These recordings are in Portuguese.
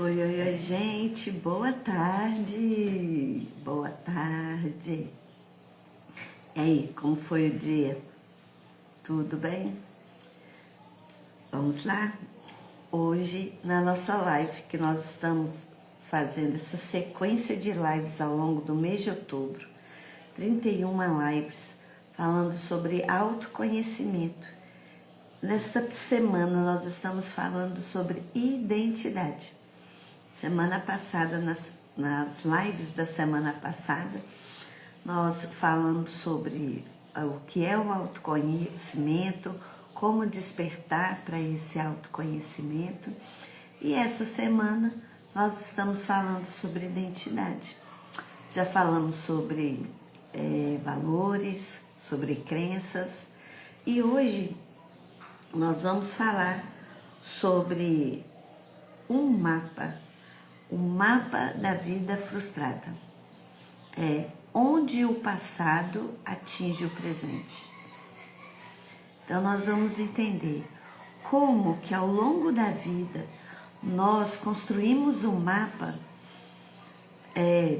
Oi, oi, oi, gente, boa tarde, boa tarde. E aí, como foi o dia? Tudo bem? Vamos lá? Hoje, na nossa live, que nós estamos fazendo essa sequência de lives ao longo do mês de outubro, 31 lives, falando sobre autoconhecimento. Nesta semana, nós estamos falando sobre identidade. Semana passada, nas lives da semana passada, nós falamos sobre o que é o autoconhecimento, como despertar para esse autoconhecimento. E essa semana nós estamos falando sobre identidade. Já falamos sobre valores, sobre crenças e hoje nós vamos falar sobre um mapa, o mapa da vida frustrada. Onde o passado atinge o presente. Então nós vamos entender como que ao longo da vida nós construímos um mapa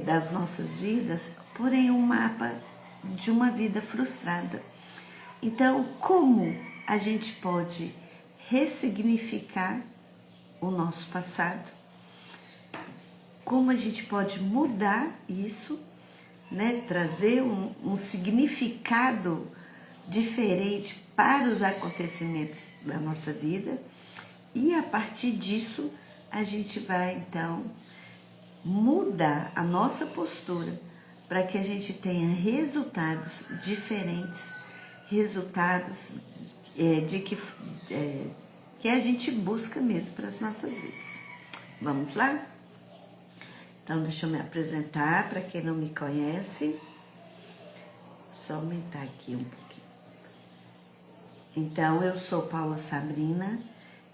das nossas vidas, porém um mapa de uma vida frustrada. Então, como a gente pode ressignificar o nosso passado, como a gente pode mudar isso, né? Trazer um significado diferente para os acontecimentos da nossa vida, e a partir disso a gente vai então mudar a nossa postura para que a gente tenha resultados diferentes, resultados que a gente busca mesmo para as nossas vidas. Vamos lá? Então, deixa eu me apresentar para quem não me conhece. Só aumentar aqui um pouquinho. Então, eu sou Paula Sabrina,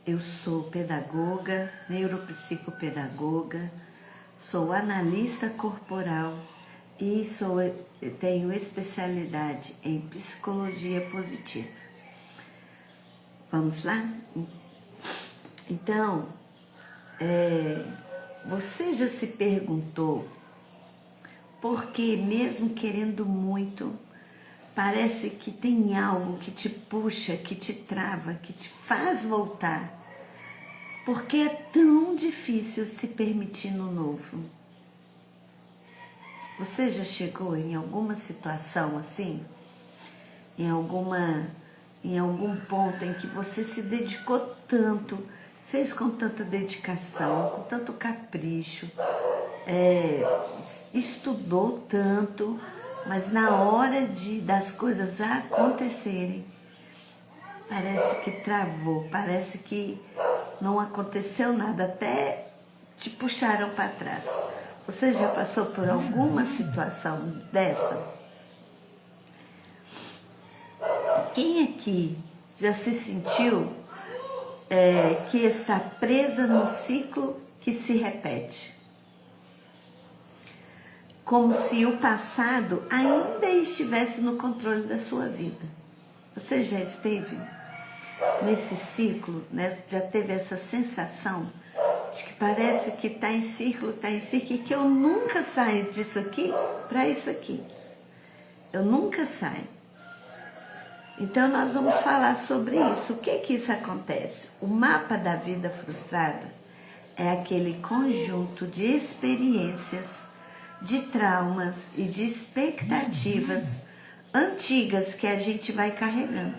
eu sou pedagoga, neuropsicopedagoga, sou analista corporal e tenho especialidade em psicologia positiva. Vamos lá? Então, você já se perguntou por que, mesmo querendo muito, parece que tem algo que te puxa, que te trava, que te faz voltar? Por que é tão difícil se permitir no novo? Você já chegou em alguma situação assim? Em algum ponto em que você se dedicou tanto, fez com tanta dedicação, com tanto capricho, estudou tanto, mas na hora das coisas acontecerem, parece que travou, parece que não aconteceu nada, até te puxaram para trás. Você já passou por alguma situação dessa? Quem aqui já se sentiu que está presa no ciclo que se repete? Como se o passado ainda estivesse no controle da sua vida. Você já esteve nesse ciclo, né? Já teve essa sensação de que parece que está em círculo, e que eu nunca saio disso aqui para isso aqui. Eu nunca saio. Então nós vamos falar sobre isso. O que isso acontece? O mapa da vida frustrada é aquele conjunto de experiências, de traumas e de expectativas antigas que a gente vai carregando.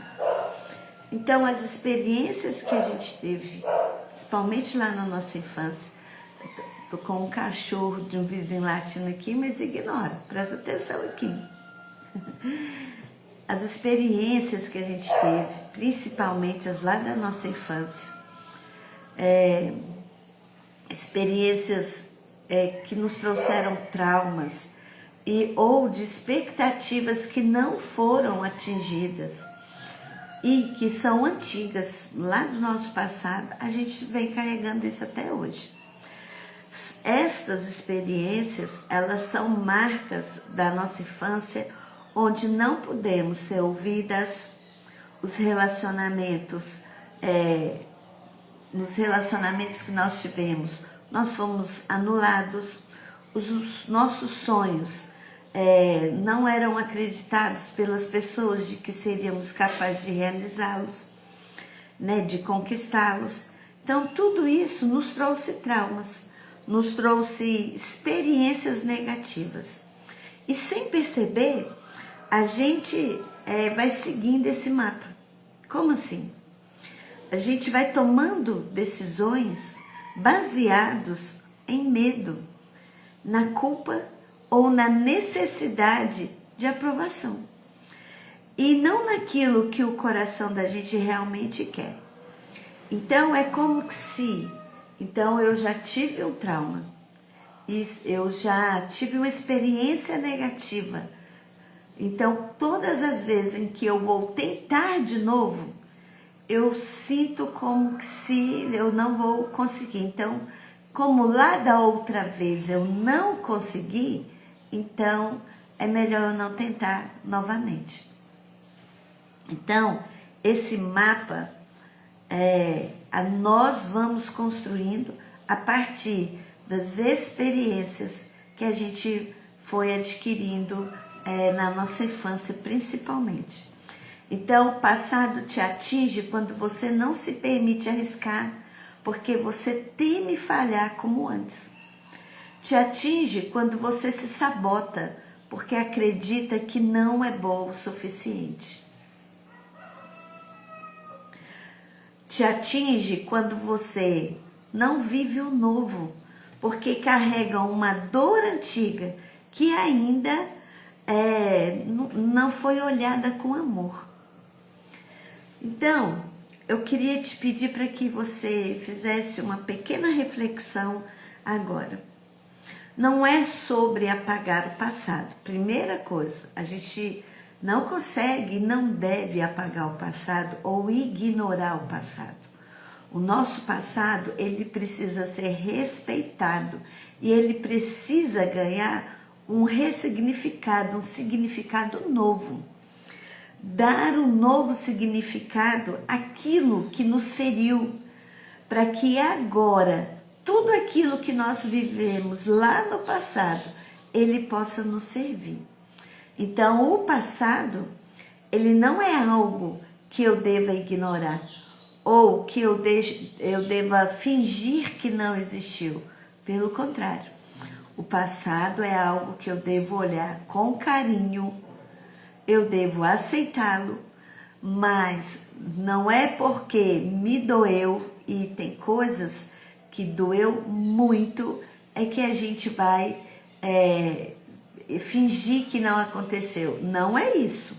Então as experiências que a gente teve, principalmente lá na nossa infância, tô com um cachorro de um vizinho latindo aqui, mas ignora, presta atenção aqui. As experiências que a gente teve, principalmente as lá da nossa infância, experiências que nos trouxeram traumas ou de expectativas que não foram atingidas e que são antigas, lá do nosso passado, a gente vem carregando isso até hoje. Estas experiências, elas são marcas da nossa infância, onde não pudemos ser ouvidas, nos relacionamentos que nós tivemos nós fomos anulados, os nossos sonhos não eram acreditados pelas pessoas de que seríamos capazes de realizá-los, né, de conquistá-los. Então, tudo isso nos trouxe traumas, nos trouxe experiências negativas. E sem perceber, a gente vai seguindo esse mapa. Como assim? A gente vai tomando decisões baseados em medo, na culpa ou na necessidade de aprovação. E não naquilo que o coração da gente realmente quer. Então é como se, então eu já tive um trauma, eu já tive uma experiência negativa. Então todas as vezes em que eu vou tentar de novo, eu sinto como se eu não vou conseguir. Então, como lá da outra vez eu não consegui, então é melhor eu não tentar novamente. Então, esse mapa nós vamos construindo a partir das experiências que a gente foi adquirindo na nossa infância, principalmente. Então, o passado te atinge quando você não se permite arriscar, porque você teme falhar como antes. Te atinge quando você se sabota, porque acredita que não é bom o suficiente. Te atinge quando você não vive o novo, porque carrega uma dor antiga que ainda não foi olhada com amor. Então, eu queria te pedir para que você fizesse uma pequena reflexão agora. Não é sobre apagar o passado. Primeira coisa, a gente não consegue, não deve apagar o passado ou ignorar o passado. O nosso passado, ele precisa ser respeitado e ele precisa ganhar um ressignificado, um significado novo. Dar um novo significado àquilo que nos feriu, para que agora, tudo aquilo que nós vivemos lá no passado, ele possa nos servir. Então, o passado, ele não é algo que eu deva ignorar, ou que eu deva fingir que não existiu. Pelo contrário, o passado é algo que eu devo olhar com carinho, eu devo aceitá-lo, mas não é porque me doeu, e tem coisas que doeu muito, é que a gente vai fingir que não aconteceu. Não é isso.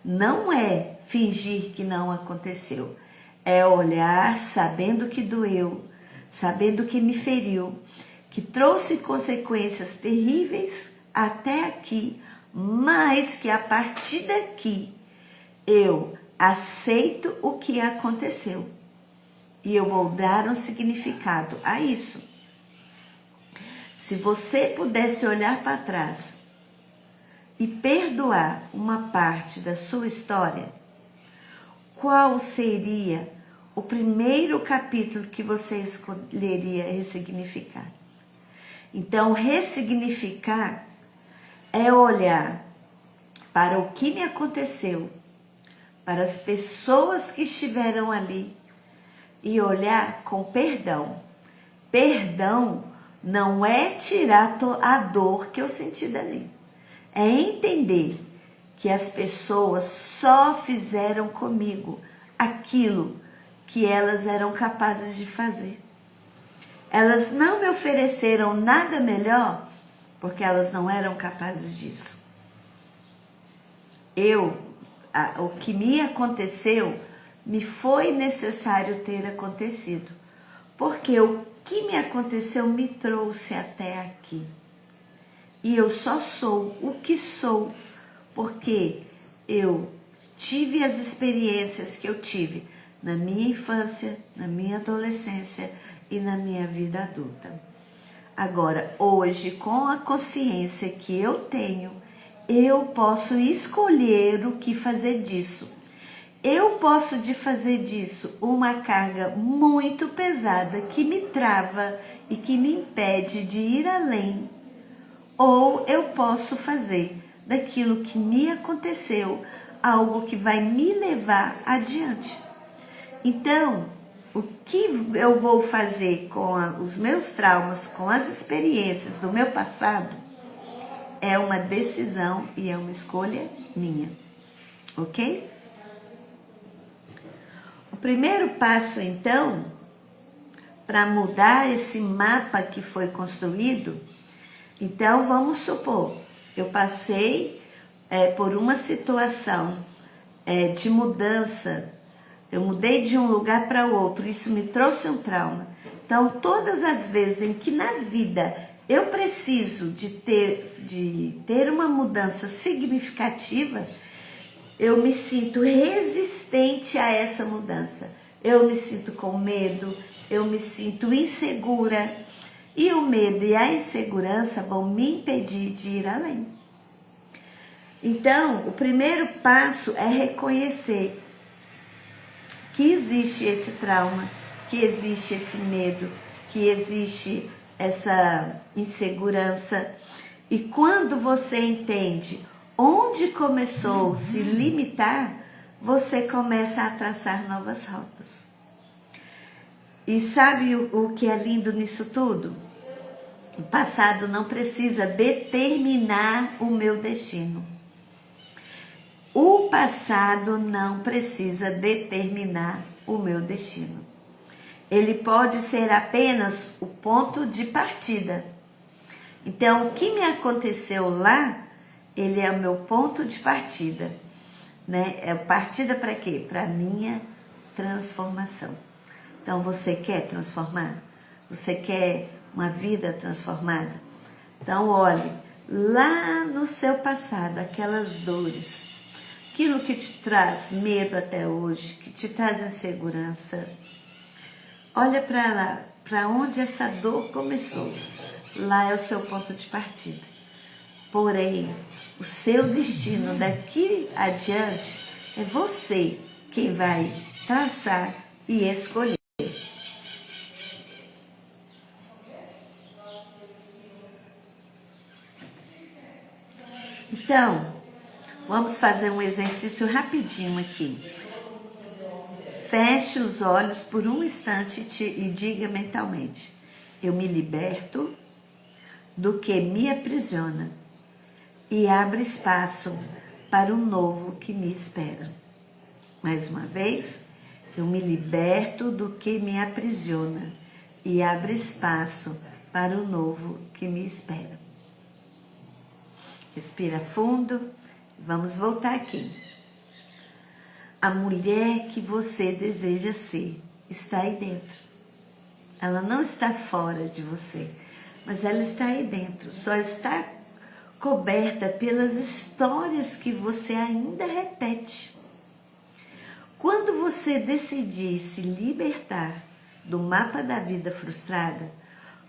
Não é fingir que não aconteceu. É olhar sabendo que doeu, sabendo que me feriu, que trouxe consequências terríveis até aqui, mas que a partir daqui eu aceito o que aconteceu e eu vou dar um significado a isso. Se você pudesse olhar para trás e perdoar uma parte da sua história, qual seria o primeiro capítulo que você escolheria ressignificar? Então, ressignificar é olhar para o que me aconteceu, para as pessoas que estiveram ali e olhar com perdão. Perdão não é tirar a dor que eu senti dali. É entender que as pessoas só fizeram comigo aquilo que elas eram capazes de fazer. Elas não me ofereceram nada melhor porque elas não eram capazes disso. O que me aconteceu, me foi necessário ter acontecido. Porque o que me aconteceu me trouxe até aqui. E eu só sou o que sou porque eu tive as experiências que eu tive na minha infância, na minha adolescência e na minha vida adulta. Agora, hoje, com a consciência que eu tenho, eu posso escolher o que fazer disso. Eu posso de fazer disso uma carga muito pesada que me trava e que me impede de ir além, ou eu posso fazer daquilo que me aconteceu algo que vai me levar adiante. Então, o que eu vou fazer com os meus traumas, com as experiências do meu passado, é uma decisão e é uma escolha minha, ok? O primeiro passo, então, para mudar esse mapa que foi construído, então vamos supor, eu passei por uma situação de mudança, eu mudei de um lugar para outro, isso me trouxe um trauma. Então, todas as vezes em que na vida eu preciso de ter uma mudança significativa, eu me sinto resistente a essa mudança. Eu me sinto com medo, eu me sinto insegura. E o medo e a insegurança vão me impedir de ir além. Então, o primeiro passo é reconhecer que existe esse trauma, que existe esse medo, que existe essa insegurança. E quando você entende onde começou a se limitar, você começa a traçar novas rotas. E sabe o que é lindo nisso tudo? O passado não precisa determinar o meu destino. O passado não precisa determinar o meu destino. Ele pode ser apenas o ponto de partida. Então, o que me aconteceu lá, ele é o meu ponto de partida, né? É partida para quê? Para a minha transformação. Então, você quer transformar? Você quer uma vida transformada? Então, olhe, lá no seu passado, aquelas dores, aquilo que te traz medo até hoje, que te traz insegurança, olha para lá, para onde essa dor começou. Lá é o seu ponto de partida. Porém, o seu destino daqui adiante é você quem vai traçar e escolher. Então, vamos fazer um exercício rapidinho aqui. Feche os olhos por um instante e diga mentalmente: eu me liberto do que me aprisiona e abro espaço para o novo que me espera. Mais uma vez, eu me liberto do que me aprisiona e abro espaço para o novo que me espera. Respira fundo, vamos voltar aqui. A mulher que você deseja ser está aí dentro. Ela não está fora de você, mas ela está aí dentro. Só está coberta pelas histórias que você ainda repete. Quando você decidir se libertar do mapa da vida frustrada,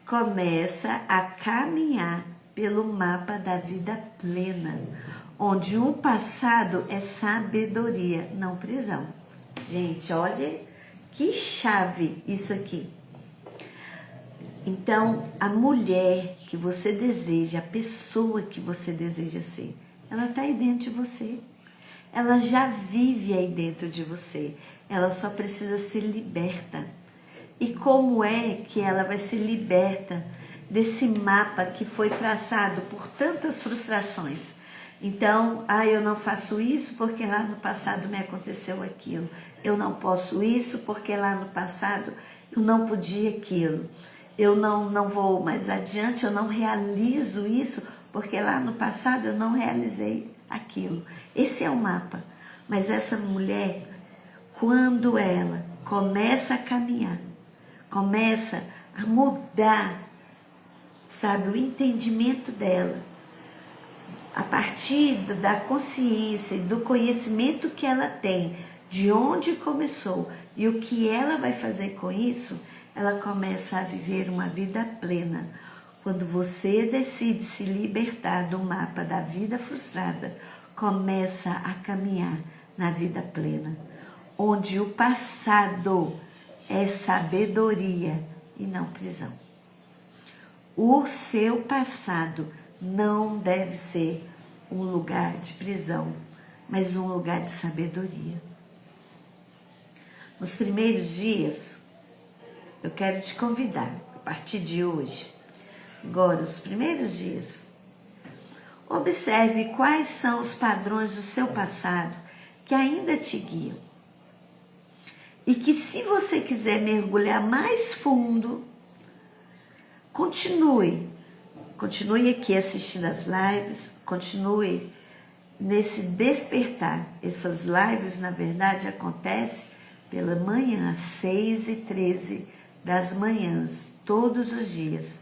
começa a caminhar pelo mapa da vida plena, onde o passado é sabedoria, não prisão. Gente, olha que chave isso aqui. Então, a mulher que você deseja, a pessoa que você deseja ser, ela está aí dentro de você. Ela já vive aí dentro de você. Ela só precisa ser liberta. E como é que ela vai ser liberta desse mapa que foi traçado por tantas frustrações? Então, eu não faço isso porque lá no passado me aconteceu aquilo. Eu não posso isso porque lá no passado eu não podia aquilo. Eu não vou mais adiante, eu não realizo isso porque lá no passado eu não realizei aquilo. Esse é o mapa. Mas essa mulher, quando ela começa a caminhar, começa a mudar, sabe, o entendimento dela, a partir da consciência e do conhecimento que ela tem, de onde começou e o que ela vai fazer com isso, ela começa a viver uma vida plena. Quando você decide se libertar do mapa da vida frustrada, começa a caminhar na vida plena. onde o passado é sabedoria e não prisão. O seu passado não deve ser um lugar de prisão, mas um lugar de sabedoria. Nos primeiros dias, eu quero te convidar, a partir de hoje, agora, os primeiros dias, observe quais são os padrões do seu passado que ainda te guiam. E que se você quiser mergulhar mais fundo, continue aqui assistindo as lives, continue nesse despertar. Essas lives, na verdade, acontecem pela manhã, às 6h13 das manhãs, todos os dias.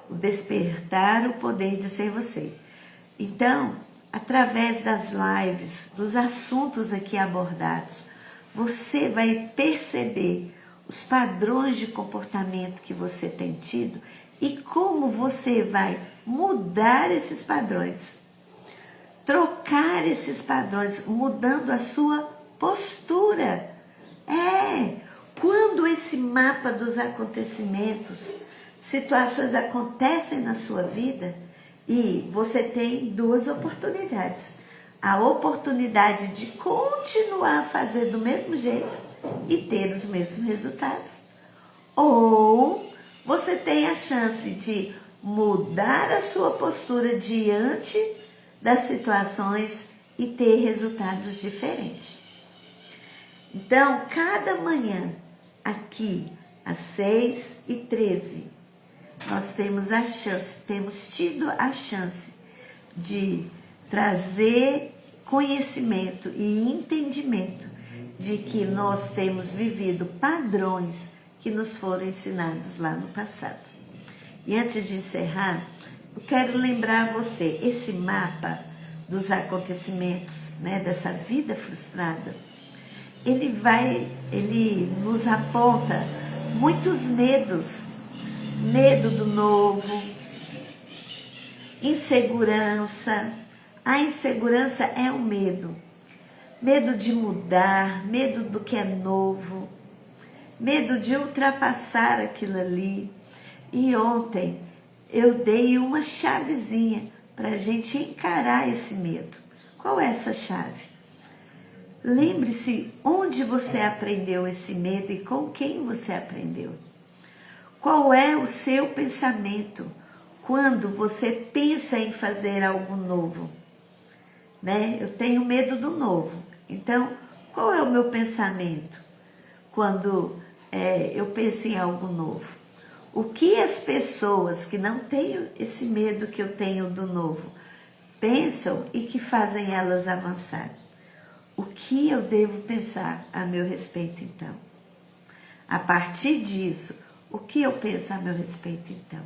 O despertar, o poder de ser você. Então, através das lives, dos assuntos aqui abordados, você vai perceber os padrões de comportamento que você tem tido e como você vai mudar esses padrões, trocar esses padrões, mudando a sua postura. Quando esse mapa dos acontecimentos, situações acontecem na sua vida e você tem duas oportunidades. A oportunidade de continuar a fazer do mesmo jeito e ter os mesmos resultados. Ou você tem a chance de mudar a sua postura diante das situações e ter resultados diferentes. Então, cada manhã, aqui, às 6h13, nós temos tido a chance de trazer conhecimento e entendimento de que nós temos vivido padrões que nos foram ensinados lá no passado. E antes de encerrar, eu quero lembrar a você, esse mapa dos acontecimentos, dessa vida frustrada, ele nos aponta muitos medos, medo do novo, insegurança. A insegurança é um medo de mudar, medo do que é novo, medo de ultrapassar aquilo ali. E ontem eu dei uma chavezinha para a gente encarar esse medo. Qual é essa chave? Lembre-se onde você aprendeu esse medo e com quem você aprendeu. Qual é o seu pensamento quando você pensa em fazer algo novo? Eu tenho medo do novo. Então, qual é o meu pensamento quando eu penso em algo novo? O que as pessoas que não têm esse medo que eu tenho do novo pensam e que fazem elas avançar? O que eu devo pensar a meu respeito, então? A partir disso, o que eu penso a meu respeito, então?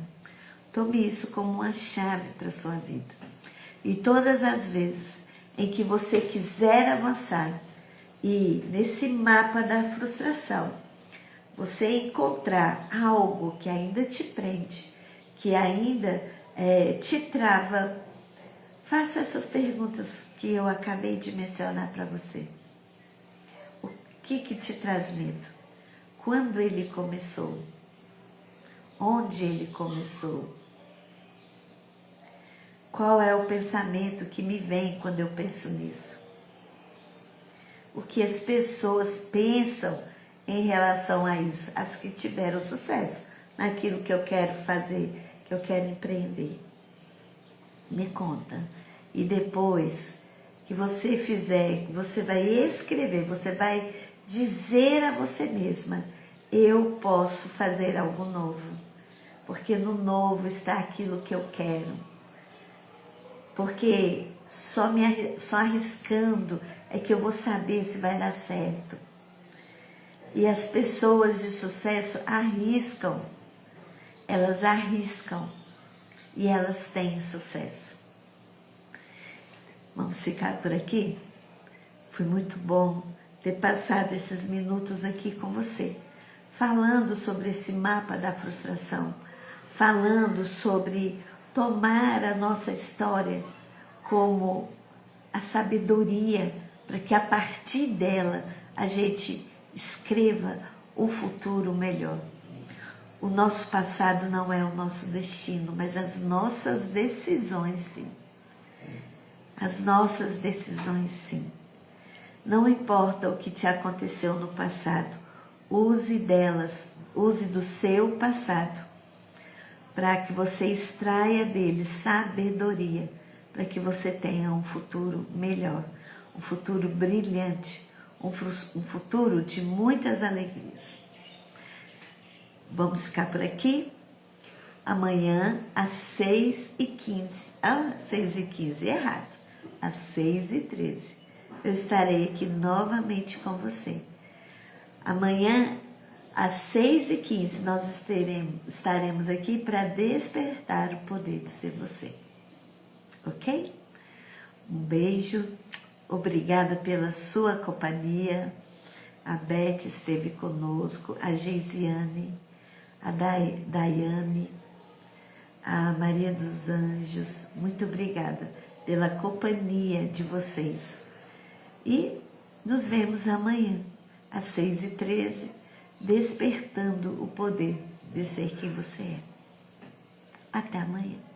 Tome isso como uma chave para a sua vida. E todas as vezes em que você quiser avançar e nesse mapa da frustração, você encontrar algo que ainda te prende, que ainda te trava, faça essas perguntas que eu acabei de mencionar para você. O que te traz medo? Quando ele começou? Onde ele começou? Qual é o pensamento que me vem quando eu penso nisso? O que as pessoas pensam em relação a isso? As que tiveram sucesso naquilo que eu quero fazer, que eu quero empreender. Me conta. E depois que você fizer, você vai escrever, você vai dizer a você mesma: eu posso fazer algo novo, porque no novo está aquilo que eu quero. Porque só arriscando é que eu vou saber se vai dar certo. E as pessoas de sucesso arriscam, elas arriscam e elas têm sucesso. Vamos ficar por aqui? Foi muito bom ter passado esses minutos aqui com você, falando sobre esse mapa da frustração, falando sobre tomar a nossa história como a sabedoria para que a partir dela a gente escreva o futuro melhor. O nosso passado não é o nosso destino, mas as nossas decisões sim. As nossas decisões sim. Não importa o que te aconteceu no passado, use delas, use do seu passado, para que você extraia dele sabedoria, para que você tenha um futuro melhor, um futuro brilhante, um futuro de muitas alegrias. Vamos ficar por aqui? Amanhã, às 6h15. 6h15, errado. Às 6h13. Eu estarei aqui novamente com você. Amanhã, às 6h15, nós estaremos aqui para despertar o poder de ser você. Ok? Um beijo. Obrigada pela sua companhia. A Beth esteve conosco, a Geisiane, a Daiane, a Maria dos Anjos. Muito obrigada pela companhia de vocês. E nos vemos amanhã, às 6h13, despertando o poder de ser quem você é. Até amanhã.